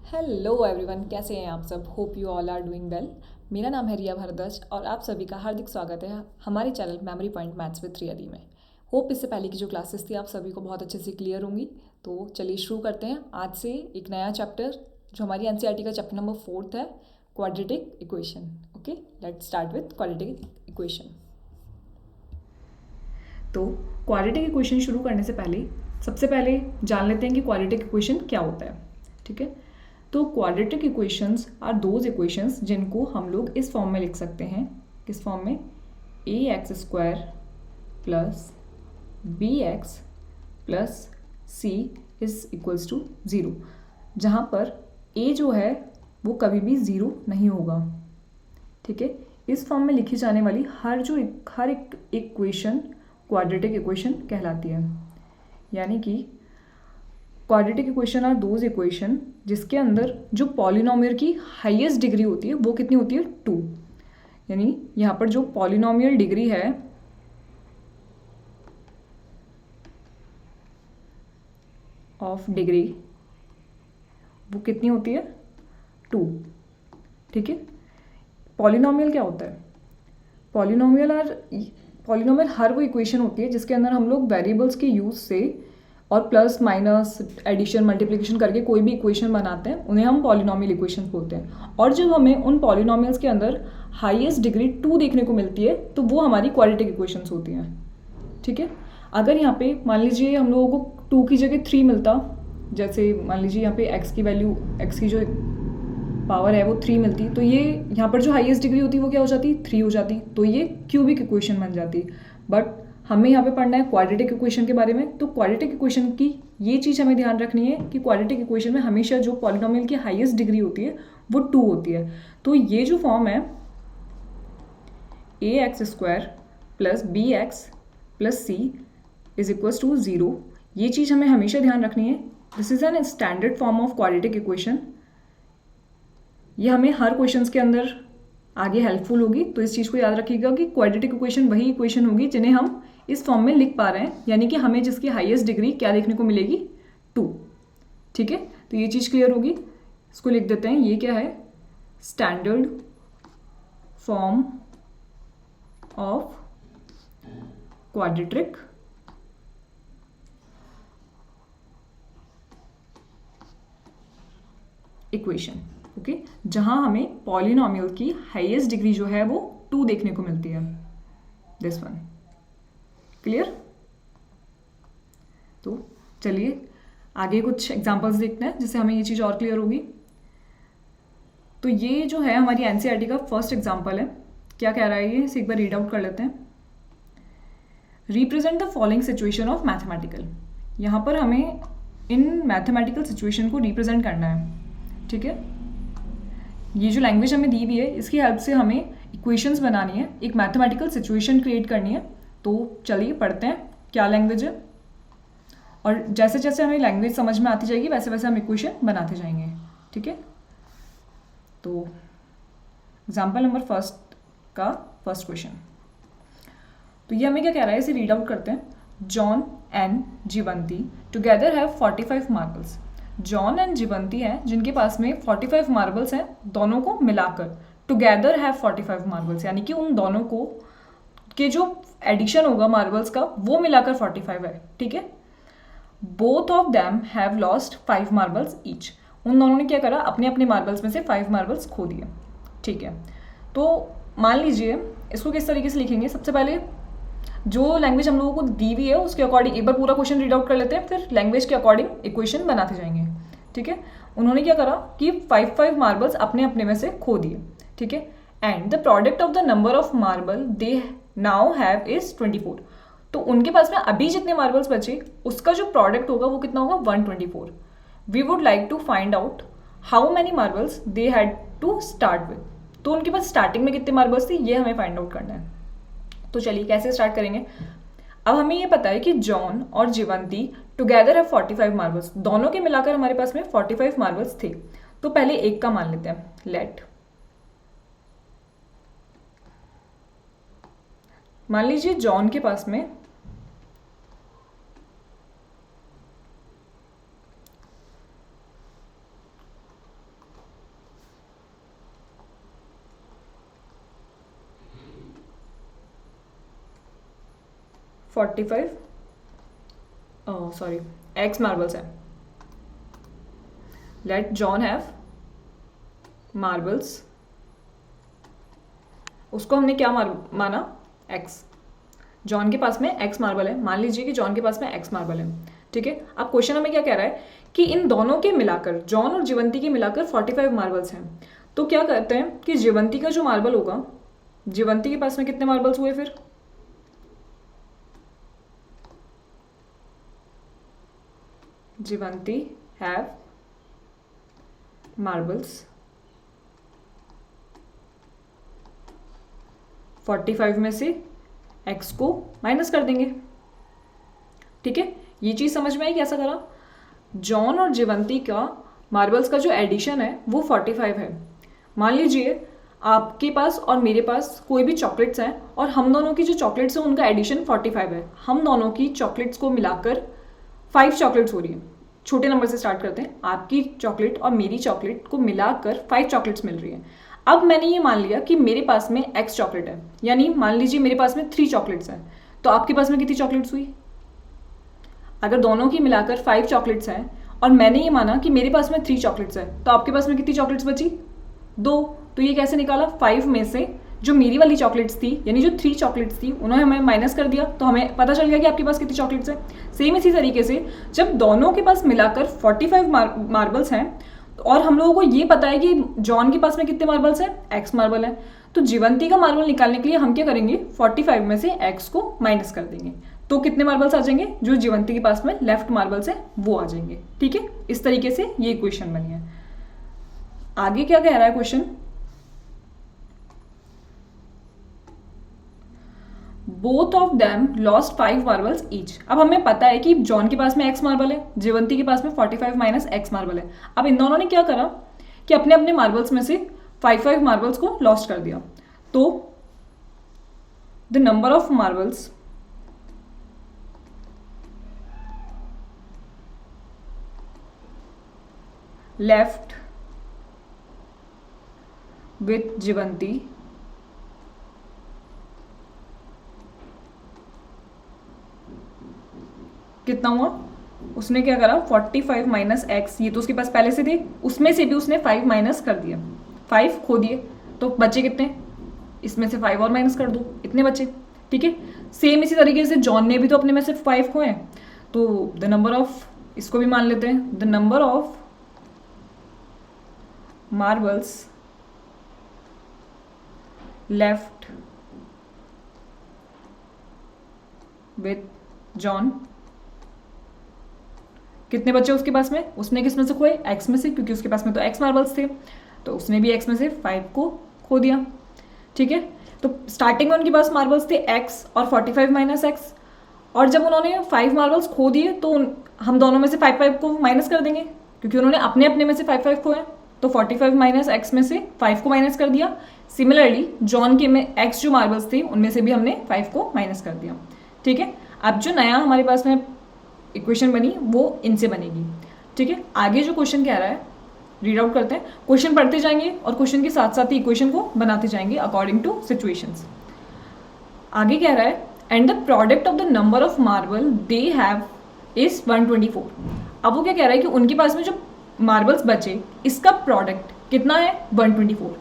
Hello everyone, कैसे हैं आप सब। Hope you all are doing well. मेरा नाम है रिया भारद्वाज और आप सभी का हार्दिक स्वागत है हमारे channel memory point maths with really में। होप इससे पहले की जो क्लासेस थी आप सभी को बहुत अच्छे से क्लियर होंगी। तो चलिए शुरू करते हैं आज से एक नया चैप्टर जो हमारी एनसीईआरटी का चैप्टर नंबर 4 है, quadratic equation. Okay, let's start with quadratic equation. तो क्वाड्रेटिक इक्वेशन शुरू करने से पहले सबसे पहले जान लेते हैं कि क्वाड्रेटिक इक्वेशन क्या होता है। ठीक है, तो quadratic equations are those equations जिनको हम लोग इस फॉर्म में लिख सकते हैं। किस फॉर्म में? A X square plus B X plus C is equals to zero, जहाँ पर ए जो है वो कभी भी ज़ीरो नहीं होगा। ठीक है, इस फॉर्म में लिखी जाने वाली हर एक इक्वेशन क्वाड्रेटिक इक्वेशन कहलाती है। यानी कि quadratic equation are those equation जिसके अंदर जो पॉलिनोमियल की हाईएस्ट डिग्री होती है वो कितनी होती है? 2। यानी यहाँ पर जो पॉलिनोमियल डिग्री है ऑफ डिग्री वो कितनी होती है? 2। ठीक है, पॉलिनोमियल क्या होता है? पॉलिनोमियल हर वो इक्वेशन होती है जिसके अंदर हम लोग वेरिएबल्स के यूज़ से और प्लस माइनस एडिशन मल्टीप्लिकेशन करके कोई भी इक्वेशन बनाते हैं, उन्हें हम पॉलिनोमियल इक्वेशन बोलते हैं। और जब हमें उन पॉलिनोमियल्स के अंदर हाईएस्ट डिग्री 2 देखने को मिलती है तो वो हमारी क्वाड्रेटिक इक्वेशंस होती हैं। ठीक है, अगर यहाँ पे मान लीजिए हम लोगों को 2 की जगह 3 मिलता, जैसे मान लीजिए यहाँ पे x की वैल्यू, x की जो पावर है वो 3 मिलती, तो ये यहाँ पर जो हाईएस्ट डिग्री होती वो क्या हो जाती? 3 हो जाती, तो ये क्यूबिक इक्वेशन बन जाती। बट हमें यहाँ पे पढ़ना है क्वाड्रेटिक इक्वेशन के बारे में। तो क्वाड्रेटिक इक्वेशन की ये चीज़ हमें ध्यान रखनी है कि क्वाड्रेटिक इक्वेशन में हमेशा जो पॉलिनोमियल की हाईएस्ट डिग्री होती है वो 2 होती है। तो ये जो फॉर्म है A X square plus B X plus C is equals to 0, ये चीज़ हमें हमेशा ध्यान रखनी है। This is an standard form of quadratic equation. ये हमें हर क्वेश्चंस के अंदर आगे हेल्पफुल होगी, तो इस चीज़ को याद रखिएगा कि क्वाड्रेटिक इक्वेशन वही इक्वेशन होगी जिन्हें हम इस फॉर्म में लिख पा रहे हैं, यानी कि हमें जिसकी हाईएस्ट डिग्री क्या देखने को मिलेगी? 2। ठीक है, तो ये चीज़ क्लियर होगी। इसको लिख देते हैं, ये क्या है? Standard form of quadratic equation. Okay, जहां हमें पॉलिनोमियल की हाईएस्ट डिग्री जो है वो 2 देखने को मिलती है। This one clear? तो चलिए आगे कुछ एग्जांपल्स देखते हैं जिससे हमें ये चीज़ और क्लियर होगी। तो ये जो है हमारी एनसीईआरटी का फर्स्ट एग्जांपल है। क्या कह रहा है ये, इसे एक बार रीड आउट कर लेते हैं। Represent the following situation of mathematical. यहाँ पर हमें इन मैथमेटिकल सिचुएशन को रिप्रेजेंट करना है। ठीक है, ये जो लैंग्वेज हमें दी हुई है इसकी हेल्प से हमें इक्वेशंस बनानी है, एक मैथमेटिकल सिचुएशन क्रिएट करनी है। तो चलिए पढ़ते हैं क्या लैंग्वेज है, और जैसे जैसे हमें लैंग्वेज समझ में आती जाएगी वैसे वैसे हम इक्वेशन बनाते जाएंगे। ठीक है, तो एग्जाम्पल नंबर फर्स्ट का फर्स्ट क्वेश्चन। तो ये हमें क्या कह रहा है, इसे रीड आउट करते हैं। John and Jeevanti together have 45 marbles. John and Jeevanti हैं जिनके पास में 45 मार्बल्स हैं, दोनों को मिलाकर टुगेदर हैव 45 मार्बल्स, यानी कि उन दोनों को के जो एडिशन होगा मार्बल्स का वो मिलाकर 45 है। ठीक है, both of them have lost 5 marbles each. उन दोनों ने क्या करा, अपने अपने मार्बल्स में से 5 मार्बल्स खो दिए। ठीक है, तो मान लीजिए इसको किस तरीके से लिखेंगे। सबसे पहले जो लैंग्वेज हम लोगों को दी हुई है उसके अकॉर्डिंग एक बार पूरा क्वेश्चन रीड आउट कर लेते हैं, फिर लैंग्वेज के अकॉर्डिंग इक्वेशन बनाते जाएंगे। ठीक है, उन्होंने क्या करा कि 5 मार्बल्स अपने अपने में से खो दिए। ठीक है, and the product of the number of marble they now have is 24। तो उनके पास में अभी जितने मार्बल्स बचे उसका जो प्रोडक्ट होगा वो कितना होगा? 124। We would like to find out how many marbles they had to start with. तो उनके पास स्टार्टिंग में कितने मार्बल्स थे ये हमें फाइंड आउट करना है। तो चलिए कैसे स्टार्ट करेंगे। अब हमें ये पता है कि जॉन और जीवंती टुगेदर है 45 मार्बल्स, दोनों के मिलाकर हमारे पास में 45 मार्बल्स थे। तो पहले एक का मान लेते हैं, लेट मान लीजिए जॉन के पास में 45 सॉरी x मार्बल्स हैं. Let John have marbles. उसको हमने क्या माना? x. जॉन के पास में x मार्बल है. मान लीजिए कि जॉन के पास में x मार्बल है. ठीक है. अब क्वेश्चन हमें क्या कह रहा है कि इन दोनों के मिलाकर, जॉन और जीवंती के मिलाकर 45 मार्बल्स हैं. तो क्या कहते हैं कि जीवंती का जो मार्बल होगा, जीवंती के पास में कितने मार्बल्स हुए फिर? जीवंती हैव मार्बल्स 45 में से x को माइनस कर देंगे. ठीक है. ये चीज़ समझ में आई कैसा करा? जॉन और जीवंती का मार्बल्स का जो एडिशन है वो 45 है. मान लीजिए आपके पास और मेरे पास कोई भी चॉकलेट्स हैं और हम दोनों की जो चॉकलेट्स हैं उनका एडिशन 45 है. हम दोनों की चॉकलेट्स को मिलाकर 5 चॉकलेट्स हो रही है. छोटे नंबर से स्टार्ट करते हैं. आपकी चॉकलेट और मेरी चॉकलेट को मिलाकर 5 चॉकलेट्स मिल रही है. अब मैंने ये मान लिया कि मेरे पास में x चॉकलेट है, यानी मान लीजिए मेरे पास में 3 चॉकलेट्स हैं. तो आपके पास में कितनी चॉकलेट्स हुई? अगर दोनों की मिलाकर 5 चॉकलेट्स हैं और मैंने ये माना कि मेरे पास में 3 चॉकलेट्स हैं, तो आपके पास में कितनी चॉकलेट्स बची? 2. तो ये कैसे निकाला? 5 में से जो मेरी वाली चॉकलेट्स थी, यानी जो 3 चॉकलेट्स थी, उन्होंने हमें माइनस कर दिया, तो हमें पता चल गया कि आपके पास कितनी चॉकलेट्स हैं. सेम इसी तरीके से जब दोनों के पास मिलाकर 45 मार्बल्स हैं और हम लोगों को ये पता है कि जॉन के पास में कितने मार्बल्स हैं? x मार्बल है. तो जीवंती का मार्बल निकालने के लिए हम क्या करेंगे? 45 में से x को माइनस कर देंगे. तो कितने मार्बल्स आ जाएंगे? जो जीवंती के पास में लेफ्ट मार्बल्स है वो आ जाएंगे. ठीक है. इस तरीके से ये इक्वेशन बनी है. आगे क्या कह रहा है question? Both of them lost 5 marbles each. अब हमें पता है कि जॉन के पास में x मार्बल है, जीवंती के पास में 45 माइनस x मार्बल है. अब इन दोनों ने क्या करा कि अपने अपने मार्बल्स में से 5 मार्बल्स को लॉस्ट कर दिया. तो the number of marbles left with Jeevanti कितना हुआ? उसने क्या करा? 45 माइनस x, ये तो उसके पास पहले से थे, उसमें से भी उसने 5 माइनस कर दिया. 5 खो दिए तो बचे कितने? इसमें से 5 और माइनस कर दो, इतने बचे. ठीक है. सेम इसी तरीके से जॉन ने भी तो अपने में से 5 खोए. तो द नंबर ऑफ, इसको भी मान लेते हैं, the number of marbles left with John. कितने बच्चे उसके पास में? उसने किस में से खोए? x में से, क्योंकि उसके पास में तो x मार्बल्स थे, तो उसने भी x में से 5 को खो दिया. ठीक है. तो स्टार्टिंग में उनके पास मार्बल्स थे x और 45 माइनस x, और जब उन्होंने 5 मार्बल्स खो दिए तो हम दोनों में से 5 को माइनस कर देंगे, क्योंकि उन्होंने अपने अपने में से 5 खोए. तो 45 माइनस x में से 5 को माइनस कर दिया. सिमिलरली जॉन के में x जो मार्बल्स थे उनमें से भी हमने 5 को माइनस कर दिया. ठीक है. अब जो नया हमारे पास में इक्वेशन बनी वो इनसे बनेगी. ठीक है. आगे जो क्वेश्चन कह रहा है रीड आउट करते हैं. क्वेश्चन पढ़ते जाएंगे और क्वेश्चन के साथ साथ ही इक्वेशन को बनाते जाएंगे अकॉर्डिंग टू सिचुएशंस. आगे कह रहा है and the product of the number of marble they have is 124. अब वो क्या कह रहा है कि उनके पास में जो मार्बल्स बचे इसका प्रोडक्ट कितना है? 124.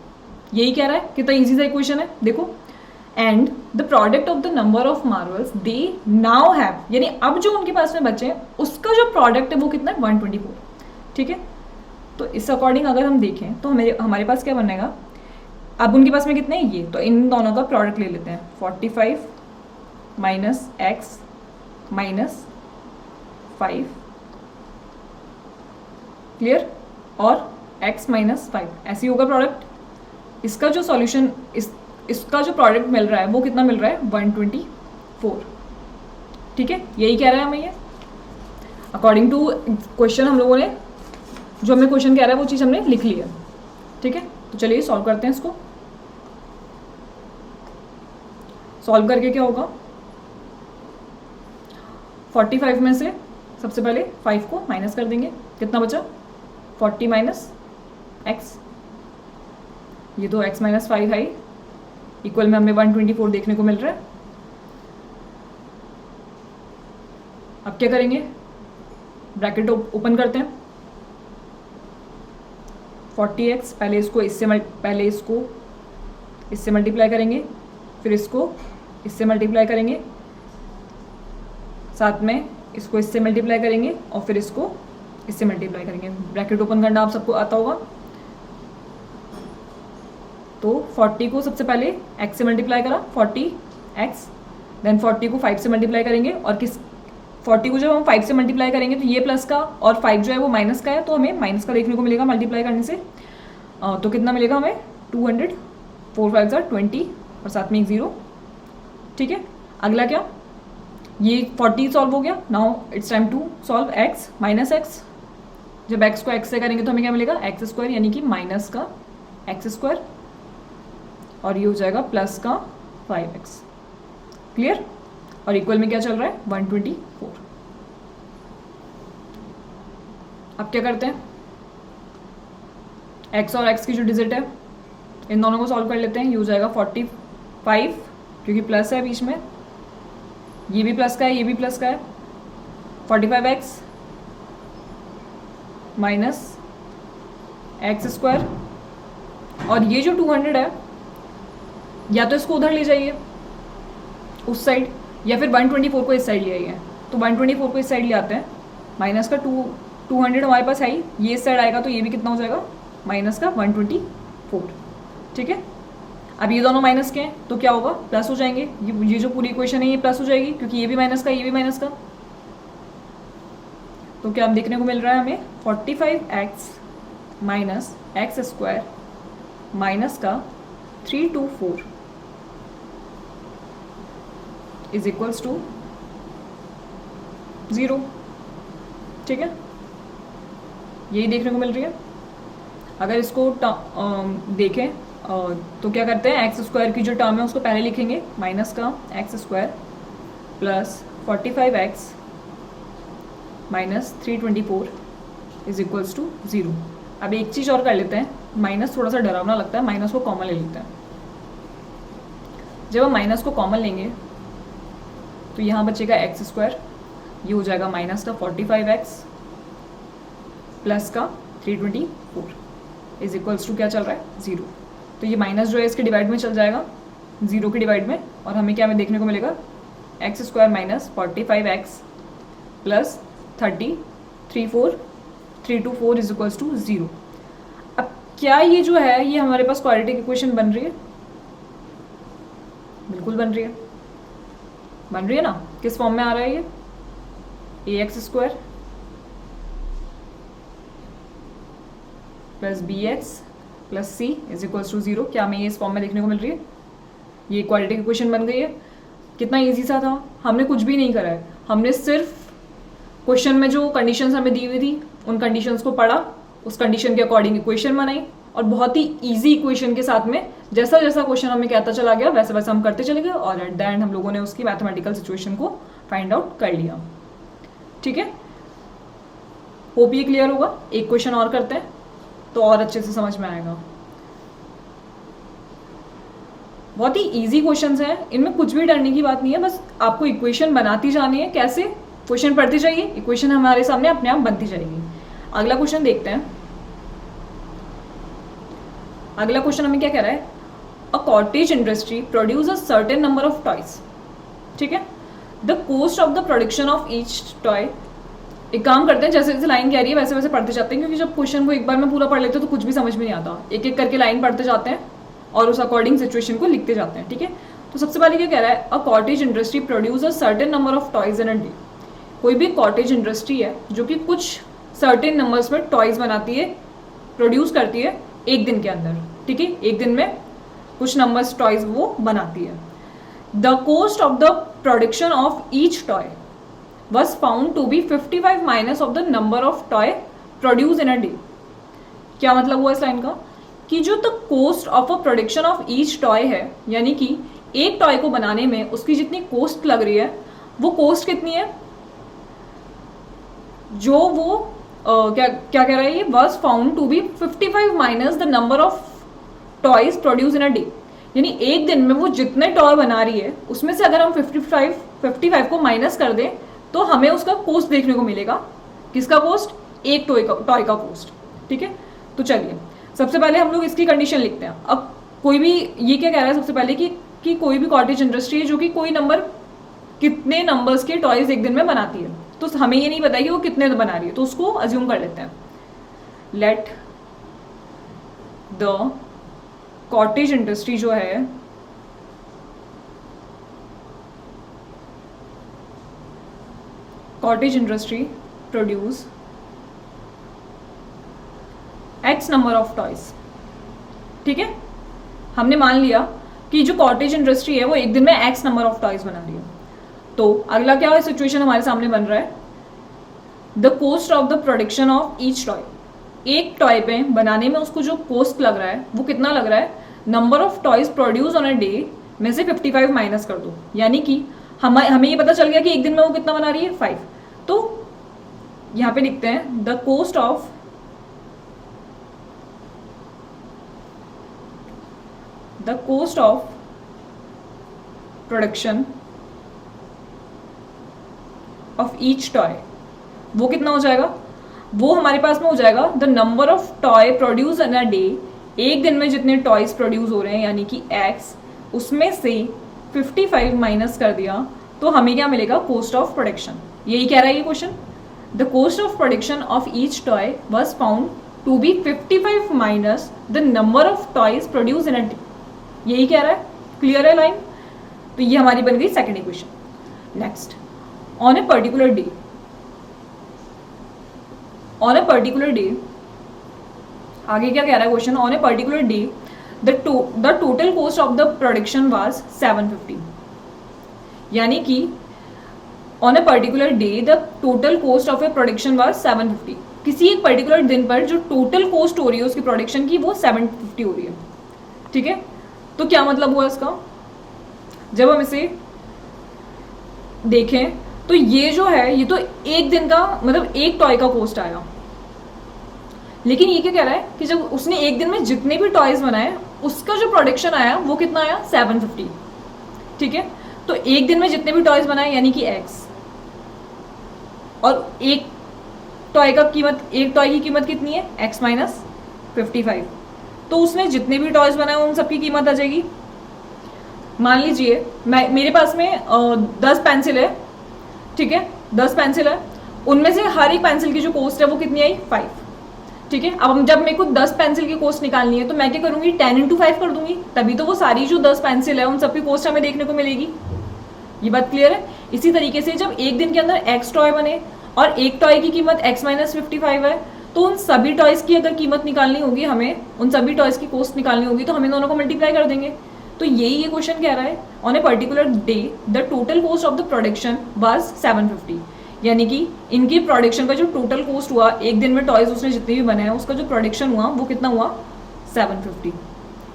यही कह रहा है. कितना ईजी सा इक्वेशन है. देखो, and the product of the number of marbles they now have, यानी अब जो उनके पास में बचे हैं उसका जो प्रोडक्ट है वो कितना है? 124. ठीक है. तो इस अकॉर्डिंग अगर हम देखें तो हमारे पास क्या बनेगा? अब उनके पास में कितने हैं? ये. तो इन दोनों का प्रोडक्ट ले लेते हैं. 45 माइनस x माइनस 5. क्लियर. और x माइनस 5 ऐसे ही होगा प्रोडक्ट. इसका जो सॉल्यूशन, इसका जो प्रोडक्ट मिल रहा है वो कितना मिल रहा है? 124. ठीक है. यही कह रहा है हमें ये. अकॉर्डिंग टू क्वेश्चन हम लोगों ने, जो हमें क्वेश्चन कह रहा है वो चीज़ हमने लिख ली है. ठीक है. तो चलिए सॉल्व करते हैं इसको. सॉल्व करके क्या होगा? 45 में से सबसे पहले 5 को माइनस कर देंगे. कितना बचा? 40 माइनस x. ये तो x माइनस 5 है, इक्वल में हमें 124 देखने को मिल रहा है. अब क्या करेंगे, ब्रैकेट ओपन करते हैं, 40x, पहले इसको इससे मल्टीप्लाई करेंगे, फिर इसको इससे मल्टीप्लाई करेंगे, साथ में इसको इससे मल्टीप्लाई करेंगे और फिर इसको इससे मल्टीप्लाई करेंगे। ब्रैकेट ओपन करना आप सबको आता होगा। तो 40 को सबसे पहले x से मल्टीप्लाई करा, 40x, देन 40 को 5 से मल्टीप्लाई करेंगे, और 40 को जब हम 5 से मल्टीप्लाई करेंगे तो ये प्लस का और 5 जो है वो माइनस का है, तो हमें माइनस का देखने को मिलेगा मल्टीप्लाई करने से। तो कितना मिलेगा हमें, 200, 4 5 20 और साथ में एक 0। ठीक है, अगला क्या, ये 40 सॉल्व हो गया। Now it's time to solve x minus x। जब x को x से करेंगे तो हमें क्या मिलेगा, x स्क्वायर, यानी कि माइनस का x स्क्वायर, और ये हो जाएगा प्लस का 5x। क्लियर, और इक्वल में क्या चल रहा है, 124। अब क्या करते हैं, x और x की जो डिजिट है इन दोनों को सॉल्व कर लेते हैं। ये हो जाएगा 45, क्योंकि प्लस है बीच में, ये भी प्लस का है, ये भी प्लस का है, 45x माइनस एक्स स्क्वायर, और ये जो 200 है या तो इसको उधर ले जाइए उस साइड, या फिर 124 को इस साइड ले आइए। तो 124 को इस साइड ले आते हैं, माइनस का 200 हमारे पास है ही, ये इस साइड आएगा तो ये भी कितना हो जाएगा, माइनस का 124। ठीक है, अब ये दोनों माइनस के हैं तो क्या होगा, प्लस हो जाएंगे। ये जो पूरी इक्वेशन है ये प्लस हो जाएगी, क्योंकि ये भी माइनस का, ये भी माइनस का। तो क्या देखने को मिल रहा है हमें, 45x minus x square minus का 324 इज इक्वल्स टू 0। ठीक है, यही देखने को मिल रही है। अगर इसको देखें तो क्या करते हैं, एक्स स्क्वायर की जो टर्म है उसको पहले लिखेंगे, माइनस का x square plus 45x minus 324 is equals to 0। अब एक चीज़ और कर लेते हैं, माइनस थोड़ा सा डरावना लगता है, माइनस को कॉमन ले लेते हैं। जब हम माइनस को कॉमन लेंगे तो यहाँ बचेगा एक्स स्क्वायर, ये हो जाएगा माइनस का 45x प्लस का 324 इज इक्वल्स टू क्या चल रहा है, 0। तो ये माइनस जो है इसके डिवाइड में चल जाएगा, 0 के डिवाइड में, और हमें क्या में देखने को मिलेगा, x square minus 45x plus 324 is equals to 0। अब क्या ये जो है ये हमारे पास क्वाड्रेटिक इक्वेशन बन रही है, बिल्कुल बन रही है ना। किस फॉर्म में आ रहा है ये, ax square plus bx plus c is equals to 0। क्या हमें ये इस फॉर्म में देखने को मिल रही है, ये क्वाड्रेटिक इक्वेशन बन गई है। कितना इजी सा था, हमने कुछ भी नहीं करा है, हमने सिर्फ क्वेश्चन में जो कंडीशंस हमें दी हुई थी उन कंडीशंस को पढ़ा, उस कंडीशन के अकॉर्डिंग इक्वेशन बनाई, और बहुत ही इजी इक्वेशन के साथ में जैसा जैसा क्वेश्चन हमें कहता चला गया वैसे वैसे हम करते चले गए, और एट द एंड हम लोगों ने उसकी मैथमेटिकल सिचुएशन को फाइंड आउट कर लिया। ठीक है, होप ये क्लियर होगा। एक क्वेश्चन और करते हैं तो और अच्छे से समझ में आएगा। बहुत ही इजी क्वेश्चंस हैं, इनमें कुछ भी डरने की बात नहीं है, बस आपको इक्वेशन बनाती जानी है। कैसे, क्वेश्चन पढ़ते जाइए, इक्वेशन हमारे सामने अपने आप बनती जाएगी। अगला क्वेश्चन देखते हैं। अगला क्वेश्चन हमें क्या कह रहा है, a cottage industry produce a certain number of toys. ठीक है, the cost of the production of each toy. एक काम करते हैं, जैसे जैसे लाइन कह रही है वैसे वैसे पढ़ते जाते हैं, क्योंकि जब क्वेश्चन को एक बार में पूरा पढ़ लेते हैं तो कुछ भी समझ में नहीं आता। एक एक करके लाइन पढ़ते जाते हैं और उस अकॉर्डिंग सिचुएशन को लिखते जाते हैं। ठीक है, तो सबसे पहले क्या कह रहा है, a cottage industry produce a certain number of toys in a day. कोई भी कॉटेज इंडस्ट्री है जो कि कुछ सर्टेन नंबर्स में टॉयज बनाती है, प्रोड्यूस करती है एक दिन के अंदर। ठीक है, एक दिन में कुछ नंबर्स टॉयज वो बनाती है। The cost of the production of each toy was found to be 55 minus of the number of toy produced in a day। क्या मतलब हुआ इस लाइन का, कि जो the cost of a production of each toy है, यानी कि एक टॉय को बनाने में उसकी जितनी कॉस्ट लग रही है वो कॉस्ट कितनी है, जो वो क्या क्या कह रहा है, ये was found to be 55 minus the number of toys produced in a day। यानी एक दिन में वो जितने टॉय बना रही है उसमें से अगर हम 55 को माइनस कर दें तो हमें उसका कोस्ट देखने को मिलेगा। किसका कोस्ट? एक टॉय का कोस्ट। ठीक है, तो चलिए सबसे पहले हम लोग इसकी कंडीशन लिखते हैं। अब कोई भी ये क्या कह रहा है सबसे पहले कि कोई भी कॉटेज इंडस्ट्री है जो कि कोई नंबर कितने नंबर्स के टॉयज एक दिन में बनाती है, तो हमें ये नहीं पता कि वो कितने बना रही है, तो उसको अज्यूम कर लेते हैं। लेट द कॉटेज इंडस्ट्री जो है cottage industry produce x number of toys. ठीक है, हमने मान लिया कि जो कॉटेज इंडस्ट्री है वो एक दिन में एक्स नंबर ऑफ टॉयज बना रही है। तो अगला क्या सिचुएशन हमारे सामने बन रहा है? The cost of the production of each toy. एक टॉय पे बनाने में उसको जो कोस्ट लग रहा है वो कितना लग रहा है? Number of toys produce on a day में से 55 माइनस कर दो, यानी कि हमें ये पता चल गया कि एक दिन में वो कितना बना रही है? 5। तो यहाँ पे लिखते हैं the cost of production of each toy, वो कितना हो जाएगा? वो हमारे पास में हो जाएगा the number of toy produce in a day. एक दिन में जितने टॉयज प्रोड्यूस हो रहे हैं यानी कि एक्स, उसमें से 55 माइनस कर दिया तो हमें क्या मिलेगा? Cost of production. यही कह रहा है ये question. The cost of production of each toy was found to be 55 minus the number of toys produce in a day. यही कह रहा है। क्लियर है लाइन? तो ये हमारी बन गई second equation. Next, on a particular day, आगे क्या कह रहा है question? On a particular day the total cost of the production was 750। यानी कि on a particular day the total cost of A production was 750। किसी एक पर्टिकुलर दिन पर जो टोटल कोस्ट हो रही है उसकी प्रोडक्शन की वो 750 हो रही है। ठीक है, तो क्या मतलब हुआ इसका? जब हम इसे देखें तो ये जो है ये तो एक दिन का मतलब एक टॉय का कोस्ट आया, लेकिन ये क्या कह रहा है कि जब उसने एक दिन में जितने भी टॉयज बनाए उसका जो प्रोडक्शन आया वो कितना आया? 750। ठीक है, तो एक दिन में जितने भी टॉयज बनाए यानी कि एक्स, और एक टॉय की कीमत कितनी है? X minus 55। तो उसने जितने भी टॉयज बनाए उन सबकी कीमत आ जाएगी। मान लीजिए मेरे पास में 10 पेंसिल है। ठीक है, 10 पेंसिल है, उनमें से हर एक पेंसिल की जो कॉस्ट है वो कितनी आई? 5। ठीक है, अब जब मेरे को 10 पेंसिल की कॉस्ट निकालनी है तो मैं क्या करूंगी? 10 × 5 कर दूंगी, तभी तो वो सारी जो 10 पेंसिल है उन सबकी कॉस्ट हमें देखने को मिलेगी। ये बात क्लियर है? इसी तरीके से जब एक दिन के अंदर एक्स टॉय बने और एक टॉय की कीमत एक्स माइनस 55 है, तो उन सभी टॉयज की अगर कीमत निकालनी होगी, हमें उन सभी टॉयज की कॉस्ट निकालनी होगी, तो हमें दोनों को मल्टीप्लाई कर देंगे। तो यही ये क्वेश्चन कह रहा है, on a particular day the total cost of the production was 750। यानी कि इनकी प्रोडक्शन का जो टोटल कॉस्ट हुआ, एक दिन में टॉयज उसने जितने भी बनाए उसका जो प्रोडक्शन हुआ वो कितना हुआ? 750।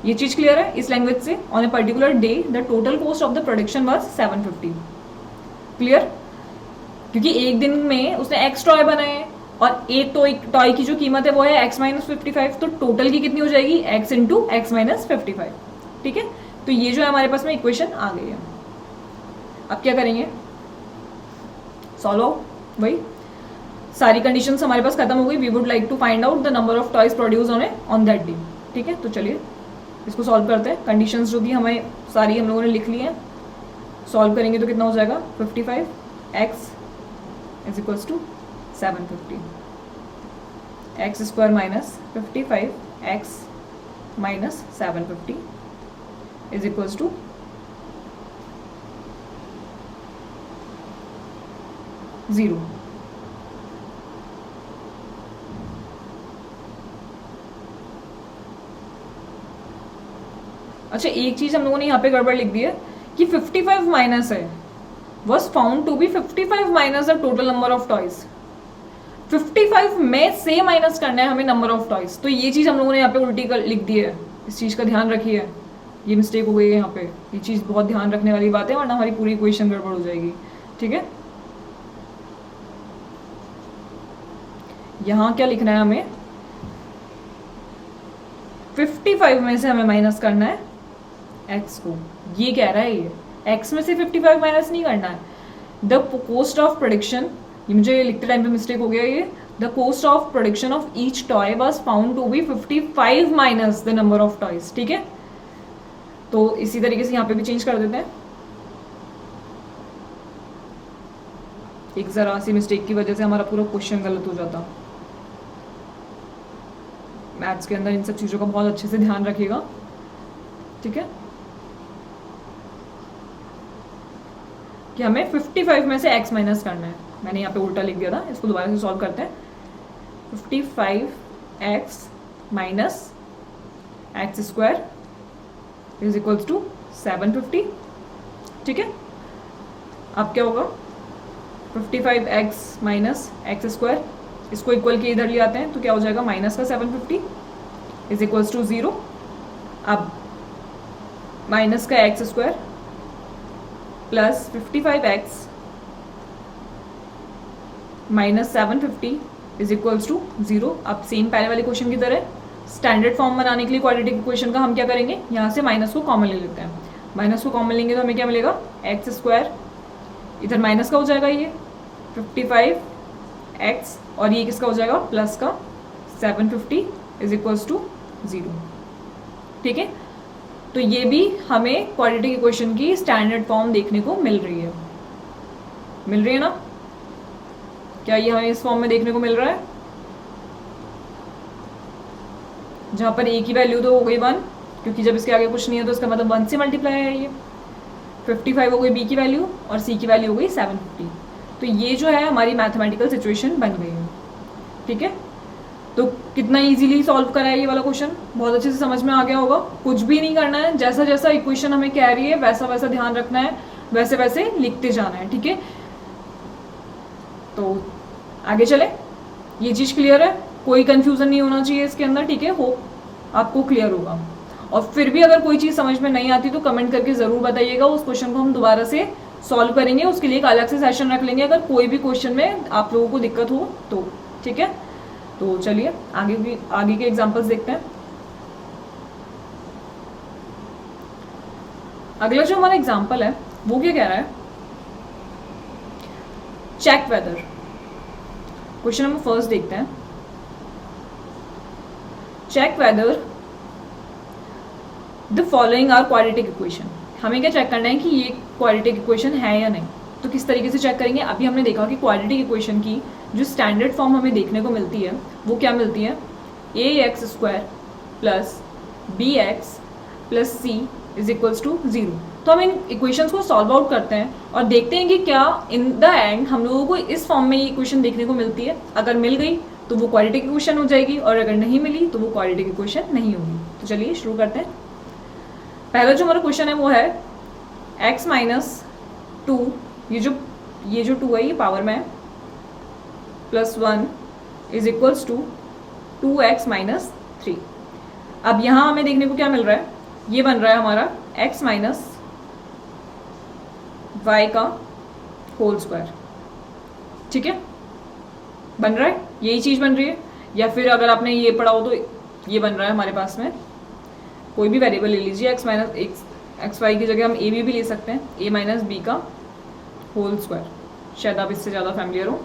ये चीज़ क्लियर है इस लैंग्वेज से? On a particular day the total cost of the production was 750। Clear? क्योंकि एक दिन में उसने एक्स टॉय बनाए और एक टॉय की जो कीमत है वो है एक्स माइनस 55, तो टोटल की कितनी हो जाएगी? X into x minus 55। ठीक है, तो ये जो है हमारे पास में इक्वेशन आ गई है। अब क्या करेंगे? सॉल्व वही सारी कंडीशंस हमारे पास खत्म हो गई। We would like to find out the number of toys produce on that day. ठीक है, तो चलिए इसको सॉल्व करते हैं। कंडीशंस जो थी हमें सारी हम लोगों ने लिख ली हैं। सॉल्व करेंगे तो कितना हो जाएगा? 55x is equals to 750, x square minus 55x minus 750 is equals to 0। अच्छा, एक चीज हम लोगों ने यहाँ पे गड़बड़ लिख दी है कि 55 माइनस है, was found to be 55 minus the total number of toys. 55 में से माइनस करना है हमें नंबर ऑफ टॉयज, तो ये चीज हम लोगों ने यहाँ पे उल्टी कर लिख दी है। इस चीज का ध्यान रखिए, ये मिस्टेक हो गई है यहाँ पे। ये चीज बहुत ध्यान रखने वाली बात है, वरना हमारी पूरी इक्वेशन गड़बड़ हो जाएगी। ठीक है, यहाँ क्या लिखना है हमें? 55 में से हमें माइनस करना है x को। ये कह रहा है ये x में से 55 माइनस नहीं करना है, द कॉस्ट ऑफ प्रोडक्शन, ये मुझे लिखते टाइम पे मिस्टेक हो गया, ये the cost of production of each toy was found to be 55 minus the number of toys. ठीक है, तो इसी तरीके से यहाँ पे भी चेंज कर देते हैं। एक जरा सी मिस्टेक की वजह से हमारा पूरा क्वेश्चन गलत हो जाता। मैथ्स के अंदर इन सब चीज़ों का बहुत अच्छे से ध्यान रखिएगा। ठीक है, कि हमें 55 में से x माइनस करना है। मैंने यहाँ पे उल्टा लिख दिया था, इसको दोबारा से सॉल्व करते हैं। 55x minus x square is equals to 750। ठीक है, अब क्या होगा, 55x माइनस एक्स स्क्वायर, इसको इक्वल के इधर ले आते हैं तो क्या हो जाएगा, माइनस का 750 इज इक्वल्स टू 0। अब माइनस का x square plus 55x minus 750 is equals to 0। अब सेम पहले वाले क्वेश्चन की तरह स्टैंडर्ड फॉर्म बनाने के लिए क्वाड्रेटिक इक्वेशन का हम क्या करेंगे, यहाँ से माइनस को कॉमन ले लेते हैं। माइनस को कॉमन लेंगे तो हमें क्या मिलेगा, एक्स स्क्वायर, इधर माइनस का हो जाएगा ये 55x, और ये किसका हो जाएगा, प्लस का 750 इज इक्वल्स टू 0। ठीक है, तो ये भी हमें क्वाड्रेटिक इक्वेशन की स्टैंडर्ड फॉर्म देखने को मिल रही है ना। क्या ये हमें इस फॉर्म में देखने को मिल रहा है, जहां पर a की वैल्यू तो हो गई 1, क्योंकि जब इसके आगे कुछ नहीं है तो इसका मतलब 1 से मल्टीप्लाई है। ये 55 हो गई b की वैल्यू और c की वैल्यू हो गई 750। तो ये जो है हमारी मैथमेटिकल सिचुएशन बन गई है। ठीक है, तो कितना इजीली सॉल्व करा है ये वाला क्वेश्चन, बहुत अच्छे से समझ में आ गया होगा। कुछ भी नहीं करना है, जैसा जैसा इक्वेशन हमें कह रही है वैसा वैसा ध्यान रखना है, वैसे वैसे लिखते जाना है। ठीक है, तो आगे चले, ये चीज़ क्लियर है, कोई कंफ्यूजन नहीं होना चाहिए इसके अंदर। ठीक है, हो आपको क्लियर होगा। और फिर भी अगर कोई चीज़ समझ में नहीं आती तो कमेंट करके ज़रूर बताइएगा, उस क्वेश्चन को हम दोबारा से सॉल्व करेंगे। उसके लिए एक अलग से सेशन रख लेंगे अगर कोई भी क्वेश्चन में आप लोगों को दिक्कत हो तो। ठीक है, तो चलिए आगे के एग्जांपल्स देखते हैं। अगला जो हमारा एग्जांपल है वो क्या कह रहा है, check whether. Question number first देखते हैं। Check whether the following are quadratic equation. हमें क्या चेक करना है कि ये क्वाड्रेटिक इक्वेशन है या नहीं। तो किस तरीके से चेक करेंगे, अभी हमने देखा कि क्वाड्रेटिक इक्वेशन की जो स्टैंडर्ड फॉर्म हमें देखने को मिलती है वो क्या मिलती है, ax square plus bx plus c is equals to 0। तो हम इन इक्वेशंस को सॉल्व आउट करते हैं और देखते हैं कि क्या इन द एंड हम लोगों को इस फॉर्म में ये इक्वेशन देखने को मिलती है। अगर मिल गई तो वो क्वाड्रेटिक इक्वेशन हो जाएगी, और अगर नहीं मिली तो वो क्वाड्रेटिक इक्वेशन नहीं होगी। तो चलिए शुरू करते हैं। पहला जो हमारा क्वेश्चन है वो है x माइनस 2, ये जो 2 है ये पावर में है, plus 1 is equals to 2x minus 3। अब यहाँ हमें देखने को क्या मिल रहा है, ये बन रहा है हमारा x माइनस y का होल स्क्वायर। ठीक है, बन रहा है, यही चीज़ बन रही है। या फिर अगर आपने ये पढ़ा हो तो ये बन रहा है हमारे पास में, कोई भी वेरिएबल ले लीजिए, x माइनस एक्स वाई की जगह हम a भी ले सकते हैं, a माइनस बी का होल स्क्वायर, शायद आप इससे ज़्यादा फैमिलियर हो।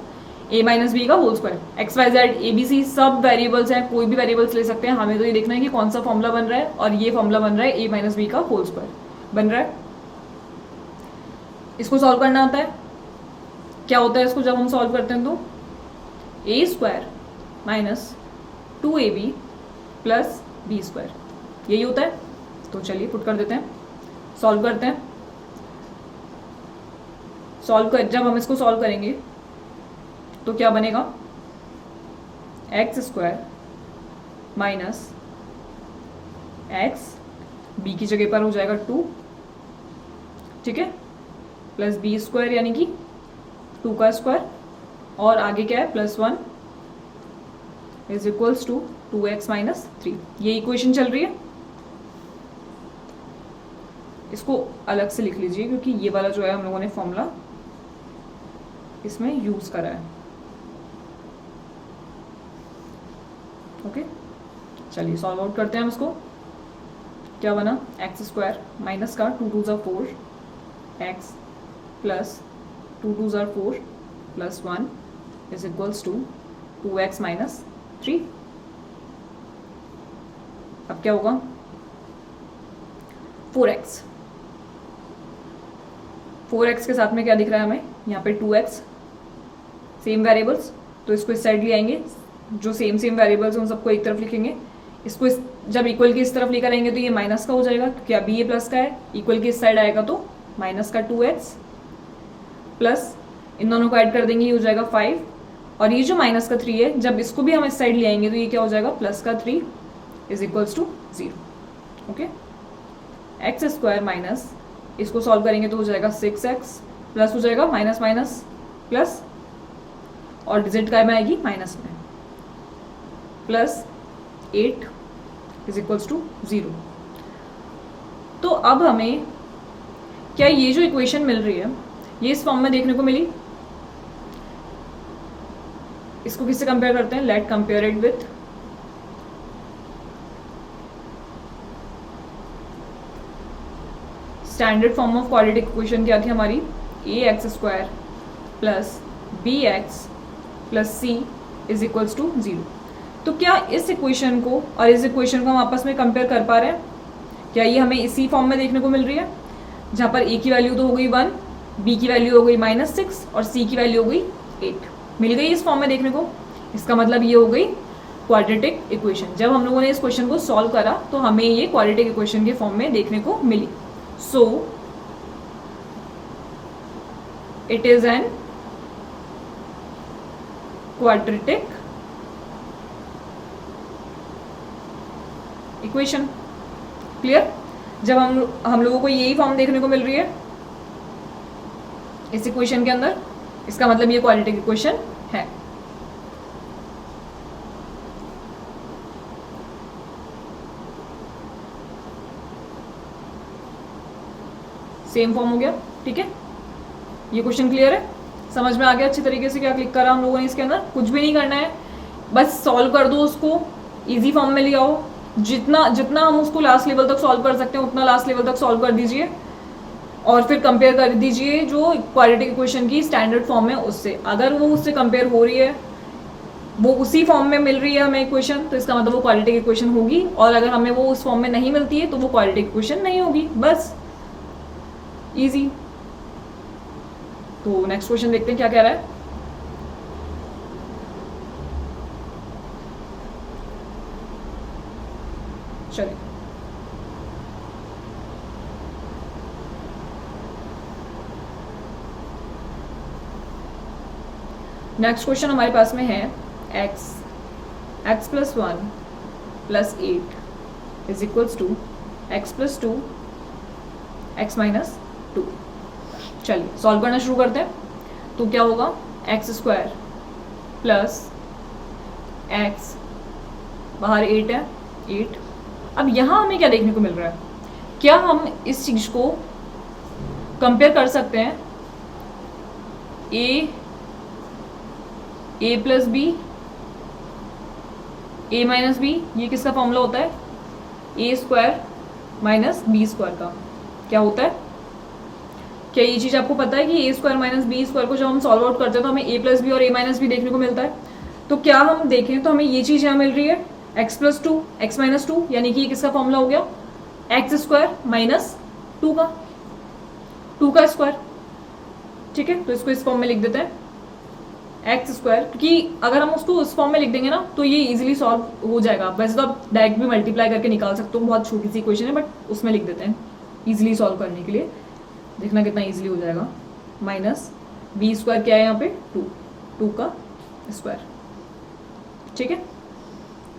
a माइनस बी का whole square, X Y Z A B C सब वेरिएबल्स हैं, कोई भी वेरिएबल्स ले सकते हैं। हमें तो ये देखना है कि कौन सा फॉर्मूला बन रहा है, और ये फॉर्मूला बन रहा है a माइनस बी का होल स्क्वायर बन रहा है। इसको सॉल्व करना आता है। क्या होता है इसको जब हम सॉल्व करते हैं तो a square minus 2ab plus B square, यही होता है। तो चलिए पुट कर देते हैं, सॉल्व करते हैं। जब हम इसको सॉल्व करेंगे तो क्या बनेगा, X square minus X, B की जगह पर हो जाएगा 2, ठीक है, प्लस बी स्क्वायर यानी कि 2 का स्क्वायर, और आगे क्या है plus 1 is equals to 2x minus 3। ये इक्वेशन चल रही है। इसको अलग से लिख लीजिए क्योंकि ये वाला जो है हम लोगों ने फॉर्मूला इसमें यूज करा है। ओके, चलिए सॉल्व आउट करते हैं हम इसको। क्या बना, एक्स स्क्वायर माइनस का 2 2 4 एक्स प्लस 2 2 ज़ार 4 plus 1 is equals to 2x minus 3। अब क्या होगा 4x, 4x के साथ में क्या दिख रहा है हमें यहाँ पे 2x, सेम वेरिएबल्स, तो इसको इस साइड ले आएंगे, जो सेम वेरिएबल्स हैं उन सबको एक तरफ लिखेंगे। इसको जब इक्वल की इस तरफ लेकर आएंगे तो ये माइनस का हो जाएगा, क्योंकि अभी ये प्लस का है, इक्वल की इस साइड आएगा तो माइनस का 2x प्लस इन दोनों को ऐड कर देंगे, ये हो जाएगा 5, और ये जो माइनस का 3 है जब इसको भी हम इस साइड ले आएंगे तो ये क्या हो जाएगा प्लस का 3 is equals to 0। Okay, X square minus इसको सॉल्व करेंगे तो हो जाएगा 6x प्लस हो जाएगा माइनस माइनस प्लस, और डिजिट काय में आएगी माइनस में, प्लस 8 इज इक्वल्स टू 0। तो अब हमें क्या ये जो इक्वेशन मिल रही है ये इस फॉर्म में देखने को मिली। इसको किससे कंपेयर करते हैं, let compare it with standard form of quadratic equation क्या थी हमारी, ax square plus bx plus c is equals to 0। तो क्या इस इक्वेशन को और इस इक्वेशन को हम आपस में कंपेयर कर पा रहे हैं, क्या ये हमें इसी फॉर्म में देखने को मिल रही है, जहाँ पर a की वैल्यू तो हो गई 1, b की वैल्यू हो गई -6 और c की वैल्यू हो गई 8, मिल गई इस फॉर्म में देखने को। इसका मतलब ये हो गई क्वाड्रेटिक इक्वेशन। जब हम लोगों ने इस क्वेश्चन को सॉल्व करा तो हमें ये क्वाड्रेटिक इक्वेशन के फॉर्म में देखने को मिली। So it is an quadratic equation. Clear? जब हम लोगों को यही फॉर्म देखने को मिल रही है इस इक्वेशन के अंदर, इसका मतलब ये क्वाड्रेटिक इक्वेशन है। सेम फॉर्म हो गया, ठीक है। ये क्वेश्चन क्लियर है, समझ में आ गया अच्छी तरीके से क्या क्लिक करा हम लोगों ने इसके अंदर। कुछ भी नहीं करना है, बस सॉल्व कर दो उसको, इजी फॉर्म में ले आओ। जितना हम उसको लास्ट लेवल तक सॉल्व कर सकते हैं उतना लास्ट लेवल तक सॉल्व कर दीजिए, और फिर कंपेयर कर दीजिए जो क्वाड्रेटिक इक्वेशन की स्टैंडर्ड फॉर्म है उससे। अगर वो उससे कंपेयर हो रही है, वो उसी फॉर्म में मिल रही है हमें इक्वेशन, तो इसका मतलब वो क्वाड्रेटिक इक्वेशन होगी, और अगर हमें वो उस फॉर्म में नहीं मिलती है तो वो क्वाड्रेटिक इक्वेशन नहीं होगी। बस इजी। तो नेक्स्ट क्वेश्चन देखते हैं क्या कह रहा है। चलिए, नेक्स्ट क्वेश्चन हमारे पास में है x plus 1 plus 8 is equals to x plus 2 x minus 2। चलिए सॉल्व करना शुरू करते हैं। तो क्या होगा, एक्स स्क्वायर प्लस एक्स, बाहर 8 है, 8। अब यहाँ हमें क्या देखने को मिल रहा है, क्या हम इस चीज़ को कंपेयर कर सकते हैं ए प्लस बी, ए माइनस बी, ये किसका फॉर्मूला होता है, ए स्क्वायर माइनस बी स्क्वायर का। क्या होता है, क्या ये चीज़ आपको पता है कि ए स्क्वायर माइनस बी स्क्वायर को जब हम सॉल्व आउट करते हैं तो हमें ए प्लस बी और ए माइनस बी देखने को मिलता है। तो क्या हम देखें तो हमें ये चीज़ यहाँ मिल रही है एक्स प्लस 2 एक्स माइनस 2, यानी कि ये किसका फॉर्मूला हो गया, एक्स स्क्वायर माइनस 2 का स्क्वायर। ठीक है, तो इसको इस फॉर्म में लिख देते हैं एक्स स्क्वायर, क्योंकि अगर हम उसको उस फॉर्म में लिख देंगे ना तो ये इजीली सॉल्व हो जाएगा। वैसे तो आप डायरेक्ट भी मल्टीप्लाई करके निकाल सकते हो, बहुत छोटी सी इक्वेशन है, बट उसमें लिख देते हैं इजीली सॉल्व करने के लिए। देखना कितना इजीली हो जाएगा। माइनस बी स्क्वायर क्या है यहाँ पे, 2 का स्क्वायर। ठीक है,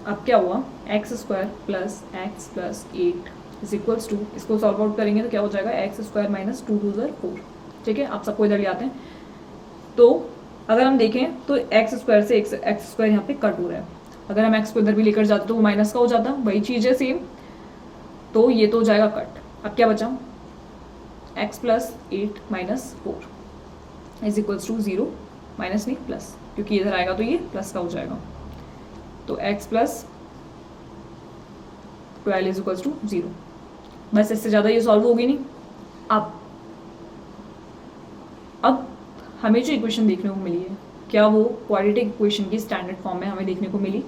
अब क्या हुआ, X square plus X plus 8 is equals to, इसको सॉल्व आउट करेंगे तो क्या हो जाएगा, एक्स स्क्वायर माइनस 2 2 ज़ार 4। ठीक है, आप सबको इधर ले आते हैं। तो अगर हम देखें तो एक्स स्क्वायर से एक्स स्क्वायर यहाँ पे कट हो रहा है। अगर हम एक्स को इधर भी लेकर जाते तो वो माइनस का हो जाता, वही चीज़ है सेम। तो ये तो हो जाएगा कट। अब क्या बचा, X plus 8 minus 4 is equals to 0, minus नहीं प्लस, क्योंकि इधर आएगा तो ये प्लस का हो जाएगा। तो X plus 12 is equals to 0। बस इससे ज़्यादा ये सॉल्व होगी नहीं। अब हमें जो इक्वेशन देखने को मिली है क्या वो क्वाड्रेटिक इक्वेशन की स्टैंडर्ड फॉर्म में हमें देखने को मिली?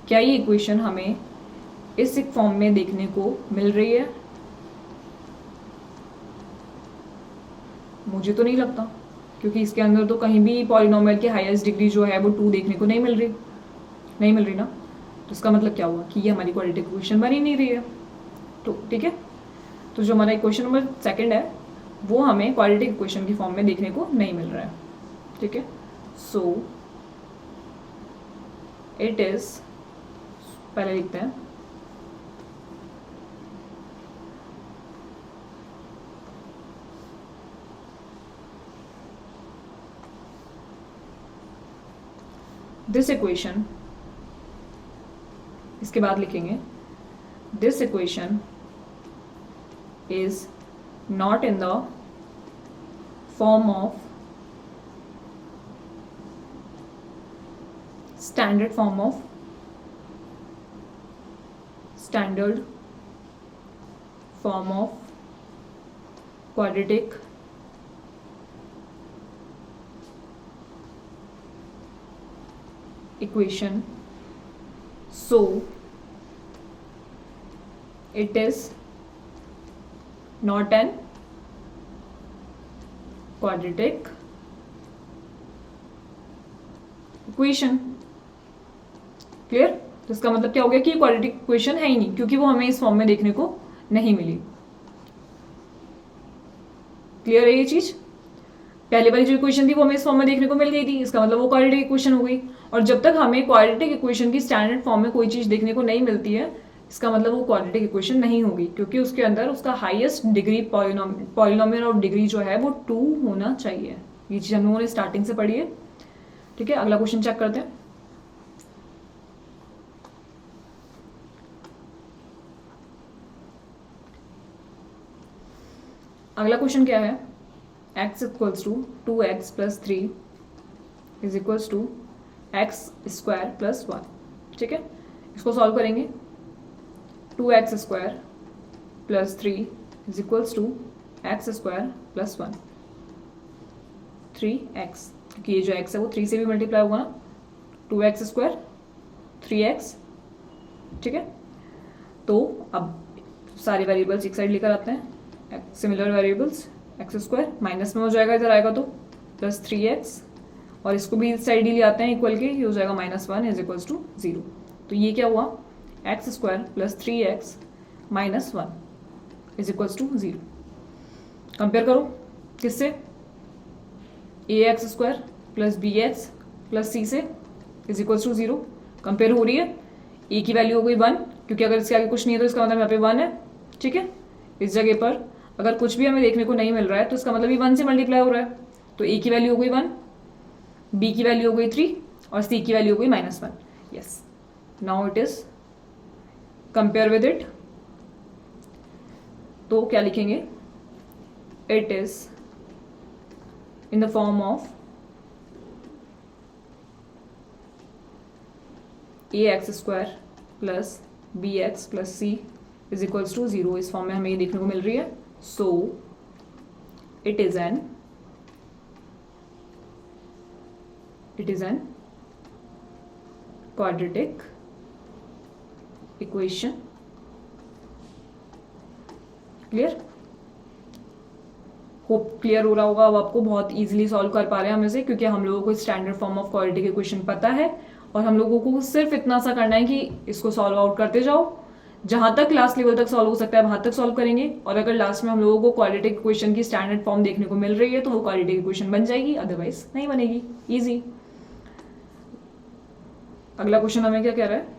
क्या ये इक्वेशन हमें इस एक फॉर्म में देखने को मिल रही है? मुझे तो नहीं लगता, क्योंकि इसके अंदर तो कहीं भी पॉलिनोमियल की हाईएस्ट डिग्री जो है वो 2 देखने को नहीं मिल रही ना। तो इसका मतलब क्या हुआ कि ये हमारी क्वाड्रेटिक इक्वेशन बन ही नहीं रही है। तो ठीक है, तो जो हमारा इक्वेशन नंबर 2 है वो हमें क्वाड्रेटिक इक्वेशन की फॉर्म में देखने को नहीं मिल रहा है। ठीक है, सो इट इज, पहले लिखते हैं दिस इक्वेशन, इसके बाद लिखेंगे this equation is not in the form of standard form of quadratic equation, so it is not an quadratic equation। Clear? तो इसका मतलब क्या हो गया कि क्वाड्रेटिक इक्वेशन है ही नहीं, क्योंकि वो हमें इस फॉर्म में देखने को नहीं मिली। क्लियर है ये चीज? पहले वाली जो इक्वेशन थी वो हमें इस फॉर्म में देखने को मिल गई थी, इसका मतलब वो क्वाड्रेटिक इक्वेशन हो गई। और जब तक हमें क्वाड्रेटिक इक्वेशन की स्टैंडर्ड फॉर्म में कोई चीज देखने को नहीं मिलती है, इसका मतलब वो क्वाड्रेटिक इक्वेशन नहीं होगी, क्योंकि उसके अंदर उसका highest degree polynomial of degree जो है वो 2 होना चाहिए। ये चीज हम लोगों ने स्टार्टिंग से पढ़ी है। ठीक है, अगला क्वेश्चन चेक करते हैं। अगला क्वेश्चन क्या है? x equals to 2x plus 3 is equals to X square plus 1। ठीक है, इसको सॉल्व करेंगे। 2x square plus 3 is equals to X square plus 1, 3x, क्योंकि ये जो x है वो 3 से भी मल्टीप्लाई होगा ना। 2x square 3x। ठीक है, तो अब सारे वेरिएबल्स एक साइड लेकर आते हैं। Similar variables, x square minus में हो जाएगा, इधर आएगा तो प्लस 3x, और इसको भी इस साइड ही ले आते हैं इक्वल के, ये हो जाएगा -1 इज इक्वल्स टू 0। तो ये क्या हुआ? X square plus 3x minus 1 is equals to 0। Compare करो किससे? ax square plus bx plus c से इज इक्वल्स टू 0। कंपेयर हो रही है, a की वैल्यू हो गई 1, क्योंकि अगर इसके आगे कुछ नहीं है तो इसका मतलब यहाँ पे 1 है। ठीक है, इस जगह पर अगर कुछ भी हमें देखने को नहीं मिल रहा है तो इसका मतलब ये 1 से मल्टीप्लाई हो रहा है। तो a की वैल्यू हो गई 1, b की वैल्यू हो गई 3 और c की वैल्यू हो गई -1। Yes, now it is compare with it. तो क्या लिखेंगे? It is in the form of ax square plus bx plus c is equals to 0। इस फॉर्म में हमें ये देखने को मिल रही है। सो it is an quadratic equation. Clear? Hope clear हो रहा होगा अब आपको, बहुत इजीली सॉल्व कर पा रहे हैं हम इसे, क्योंकि हम लोगों को standard form of quadratic equation पता है और हम लोगों को सिर्फ इतना सा करना है कि इसको सॉल्व आउट करते जाओ। जहां तक लास्ट लेवल तक सॉल्व हो सकता है वहां तक सॉल्व करेंगे, और अगर लास्ट में हम लोगों को क्वाड्रेटिक इक्वेशन की स्टैंडर्ड फॉर्म देखने को मिल रही है तो वो क्वाड्रेटिक इक्वेशन बन जाएगी, अदरवाइज नहीं बनेगी। इजी। अगला क्वेश्चन हमें क्या कह रहा है?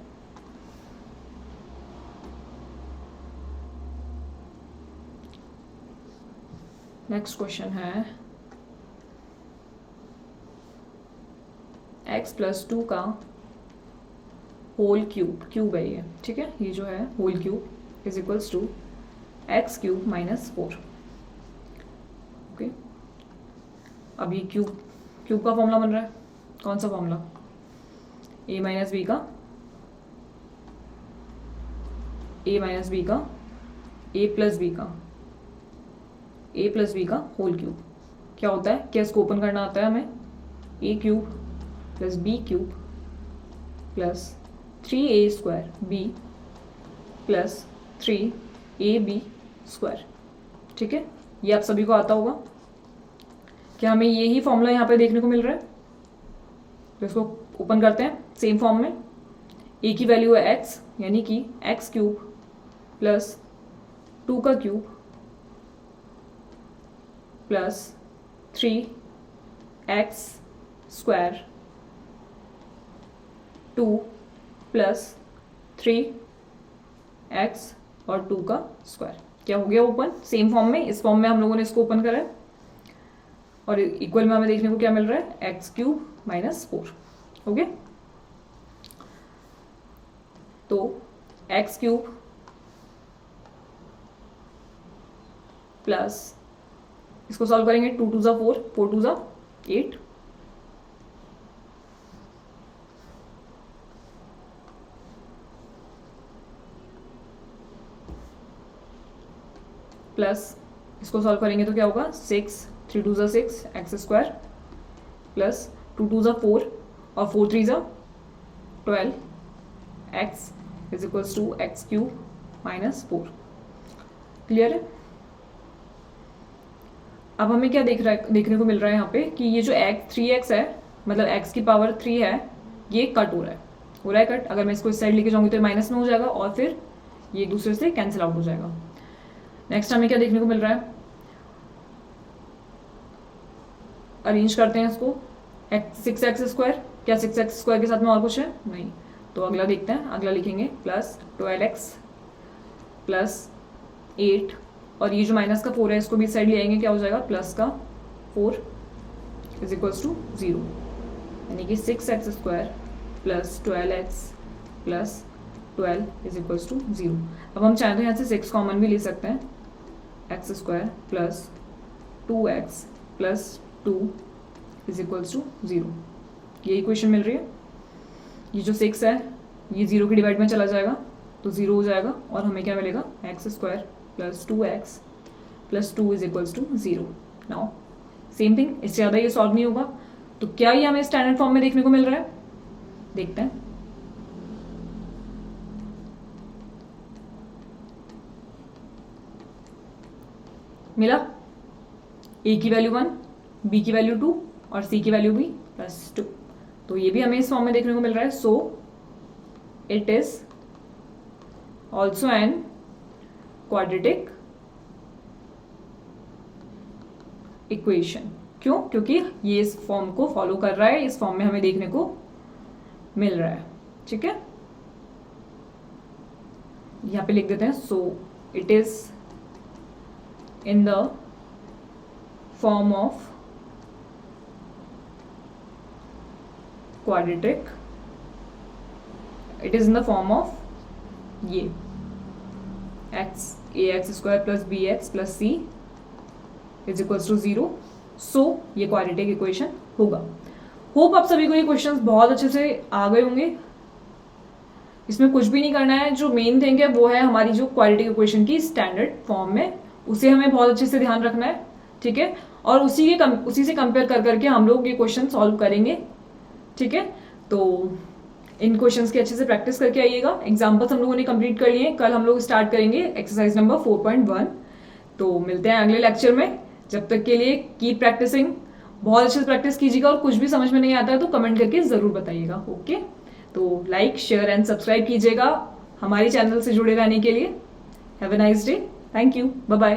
नेक्स्ट क्वेश्चन है x प्लस 2 का होल क्यूब है ये। ठीक है, ये जो है whole cube is equals to X cube minus 4। Okay, अब ये क्यूब का फॉर्मूला बन रहा है। कौन सा फॉर्मूला? a माइनस बी का a प्लस बी का होल क्यूब। क्या होता है, क्या इसको ओपन करना आता है हमें, A cube plus B cube plus 3a² B plus 3ab square. ठीक है, ये आप सभी को आता होगा। क्या हमें यही फॉर्मूला यहाँ पे देखने को मिल रहा है? तो इसको ओपन करते हैं सेम फॉर्म में। ए की वैल्यू है x, यानी कि x क्यूब प्लस 2 का cube plus 3x square 2 plus 3x और 2 का स्क्वायर। क्या हो गया ओपन सेम फॉर्म में? इस फॉर्म में हम लोगों ने इसको ओपन करा है और इक्वल में हमें देखने को क्या मिल रहा है, x क्यूब माइनस 4। ओके, तो x क्यूब प्लस इसको सॉल्व करेंगे, 2 2 ज़ा 4, 4 2 ज़ा 8 प्लस इसको सॉल्व करेंगे तो क्या होगा, 6 3 2 ज़ा 6 एक्स स्क्वायर प्लस 2 2 ज़ा 4 और 4 3 ज़ा 12 X is equals to X cube minus 4। Clear है? अब हमें क्या देखने को मिल रहा है यहाँ पे कि ये जो x 3x है, मतलब x की पावर 3 है, ये कट हो रहा है कट। अगर मैं इसको इस साइड लेके जाऊंगी तो ये माइनस में हो जाएगा और फिर ये एक दूसरे से कैंसिल आउट हो जाएगा। नेक्स्ट हमें क्या देखने को मिल रहा है, अरेंज करते हैं इसको, 6x स्क्वायर, क्या 6x स्क्वायर के साथ में और कुछ है? नहीं, तो अगला देखते हैं। अगला लिखेंगे प्लस 12x प्लस 8 और ये जो माइनस का 4 है इसको भी साइड ले आएंगे, क्या हो जाएगा, प्लस का 4 इज इक्वल्स टू 0, यानी कि 6x square plus 12x plus 12 is equals to 0। अब हम चाहें तो यहाँ से 6 कॉमन भी ले सकते हैं, X square plus 2x plus 2 is equals to 0। ये इक्वेशन मिल रही है। ये जो 6 है ये 0 के डिवाइड में चला जाएगा तो 0 हो जाएगा और हमें क्या मिलेगा, x square plus 2x plus 2 is equals to 0। Now same thing, इससे ज़्यादा ये सॉल्व नहीं होगा। तो क्या ये हमें स्टैंडर्ड फॉर्म में देखने को मिल रहा है? देखते हैं। मिला, a की वैल्यू 1, b की वैल्यू 2 और c की वैल्यू भी प्लस 2। तो ये भी हमें इस फॉर्म में देखने को मिल रहा है। सो it is also an quadratic equation. क्यों? क्योंकि ये इस फॉर्म को फॉलो कर रहा है, इस फॉर्म में हमें देखने को मिल रहा है। ठीक है, यहाँ पे लिख देते हैं। सो it is in the form of quadratic, it is in the form of ये ax square plus bx plus c is equals to 0। So ये क्वाड्रेटिक इक्वेशन होगा। होप आप सभी को ये क्वेश्चंस बहुत अच्छे से आ गए होंगे। इसमें कुछ भी नहीं करना है, जो मेन थिंग है वो है हमारी जो क्वाड्रेटिक इक्वेशन की स्टैंडर्ड फॉर्म में, उसे हमें बहुत अच्छे से ध्यान रखना है। ठीक है, और उसी से कंपेयर कर करके हम लोग ये क्वेश्चन सॉल्व करेंगे। ठीक है, तो इन क्वेश्चंस की अच्छे से प्रैक्टिस करके आइएगा। एग्जाम्पल्स हम लोगों ने कंप्लीट कर लिए। कल हम लोग स्टार्ट करेंगे एक्सरसाइज नंबर 4.1। तो मिलते हैं अगले लेक्चर में। जब तक के लिए कीप प्रैक्टिसिंग, बहुत अच्छे से प्रैक्टिस कीजिएगा और कुछ भी समझ में नहीं आता है तो कमेंट करके जरूर बताइएगा। ओके, तो लाइक शेयर एंड सब्सक्राइब कीजिएगा हमारे चैनल से जुड़े रहने के लिए। Have a nice day. Thank you. Bye-bye.